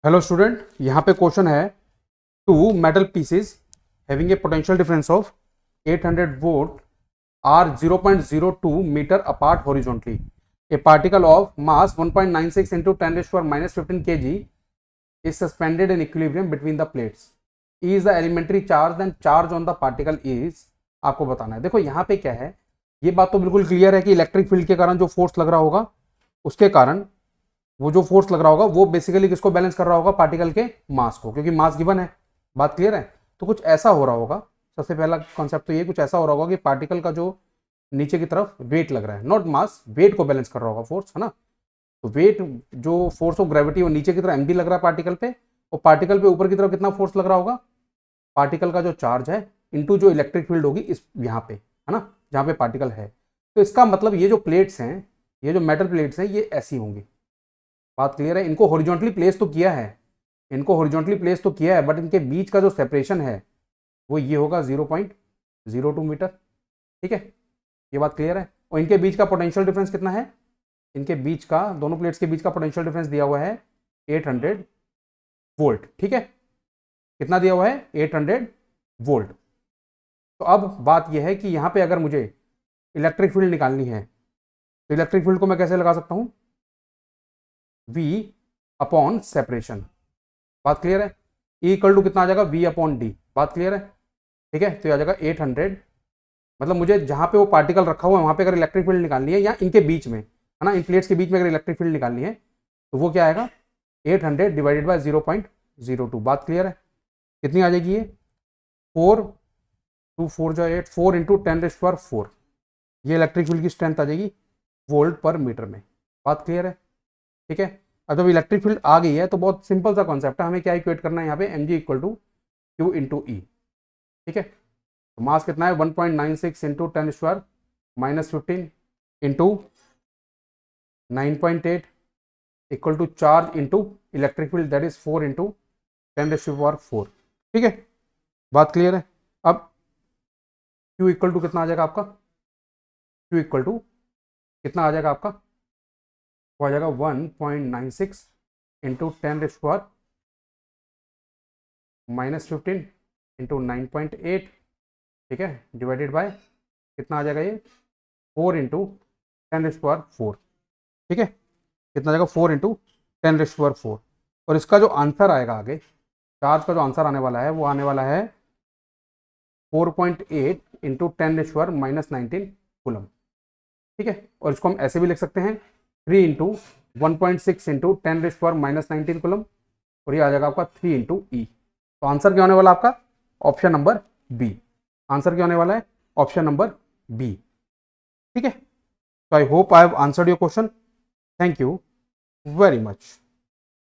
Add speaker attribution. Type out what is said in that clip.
Speaker 1: Hello student, यहाँ पे question है two metal pieces having a potential difference of 800 volt are 0.02 metre apart horizontally a particle of mass 1.96 into 10⁻⁻15 kg is suspended in equilibrium between the plates. Is the elementary charge and charge on the particle is आपको बताना है। देखो यहाँ पे क्या है, ये बात तो बिल्कुल क्लियर है कि इलेक्ट्रिक फील्ड के कारण जो फोर्स लग रहा होगा उसके कारण वो जो फोर्स लग रहा होगा वो बेसिकली किसको बैलेंस कर रहा होगा, पार्टिकल के मास को, क्योंकि मास गिवन है। बात क्लियर है। तो कुछ ऐसा हो रहा होगा, सबसे पहला कॉन्सेप्ट तो ये, कुछ ऐसा हो रहा होगा कि पार्टिकल का जो नीचे की तरफ वेट लग रहा है, नॉट मास, वेट को बैलेंस कर रहा होगा फोर्स, है ना। तो वेट जो फोर्स ऑफ ग्रेविटी वो नीचे की तरफ एम लग रहा है पार्टिकल पे, और पार्टिकल पे ऊपर की तरफ कितना फोर्स लग रहा होगा, पार्टिकल का जो चार्ज है इंटू जो इलेक्ट्रिक फील्ड होगी इस यहाँ पे, है ना, जहाँ पे पार्टिकल है। तो इसका मतलब ये जो प्लेट्स हैं, ये जो मेटल प्लेट्स हैं, ये ऐसी होंगी। बात क्लियर है। इनको हॉरिजॉन्टली प्लेस तो किया है, इनको हॉरिजॉन्टली प्लेस तो किया है, बट इनके बीच का जो सेपरेशन है वो ये होगा 0.02 मीटर। ठीक है, ये बात क्लियर है। और इनके बीच का पोटेंशियल डिफरेंस कितना है, इनके बीच का, दोनों प्लेट्स के बीच का पोटेंशियल डिफरेंस दिया हुआ है 800 वोल्ट। ठीक है, कितना दिया हुआ है, 800 वोल्ट। तो अब बात यह है कि यहाँ पे अगर मुझे इलेक्ट्रिक फील्ड निकालनी है तो इलेक्ट्रिक फील्ड को मैं कैसे लगा सकता हूँ, V अपॉन सेपरेशन। बात क्लियर है। E इक्वल टू कितना आ जाएगा, V अपॉन डी। बात क्लियर है। ठीक है, तो ये आ जाएगा 800, मतलब मुझे जहां पे वो पार्टिकल रखा हुआ है वहां पे अगर इलेक्ट्रिक फील्ड निकालनी है, या इनके बीच में, है ना, इन प्लेट्स के बीच में अगर इलेक्ट्रिक फील्ड निकालनी है तो वो क्या आएगा, 800 डिवाइडेड बाय 0.02। बात क्लियर है। कितनी आ जाएगी ये, 4 2 4 जो 8, 4 इंटू 10⁻⁴। ये इलेक्ट्रिक फील्ड की स्ट्रेंथ आ जाएगी वोल्ट पर मीटर में। बात क्लियर है। ठीक है, अब जब इलेक्ट्रिक फील्ड आ गई है तो बहुत सिंपल सा कॉन्सेप्ट है, हमें क्या इक्वेट करना है यहाँ पे, mg equal to Q into E. ठीक है, तो मास कितना है, 1.96 into 10⁻⁻15 into 9.8 equal to charge into electric field, that is 4 into 10⁻⁴। ठीक है, बात क्लियर है। अब Q इक्वल टू कितना आ जाएगा आपका, Q इक्वल टू कितना आ जाएगा आपका, वो आ जाएगा 1.96 इंटू 10⁻⁻15 इंटू 9.8। ठीक है, डिवाइडेड बाय कितना आ जाएगा ये, 4 इंटू 10⁻⁴। ठीक है, कितना आ जाएगा, 4 इंटू 10⁻⁴। और इसका जो आंसर आएगा आगे, चार्ज का जो आंसर आने वाला है वो आने वाला है 4.8 इंटू 10⁻⁻19 कूलम। ठीक है, और इसको हम ऐसे भी लिख सकते हैं 3 इंटू 1.6 इंटू 10⁻⁻19 कूलम, और ये आ जाएगा आपका 3 इंटू ई। तो आंसर क्या होने वाला आपका, ऑप्शन नंबर बी। आंसर क्या होने वाला है, ऑप्शन नंबर बी। ठीक है, तो I hope I have answered your question. Thank you very much.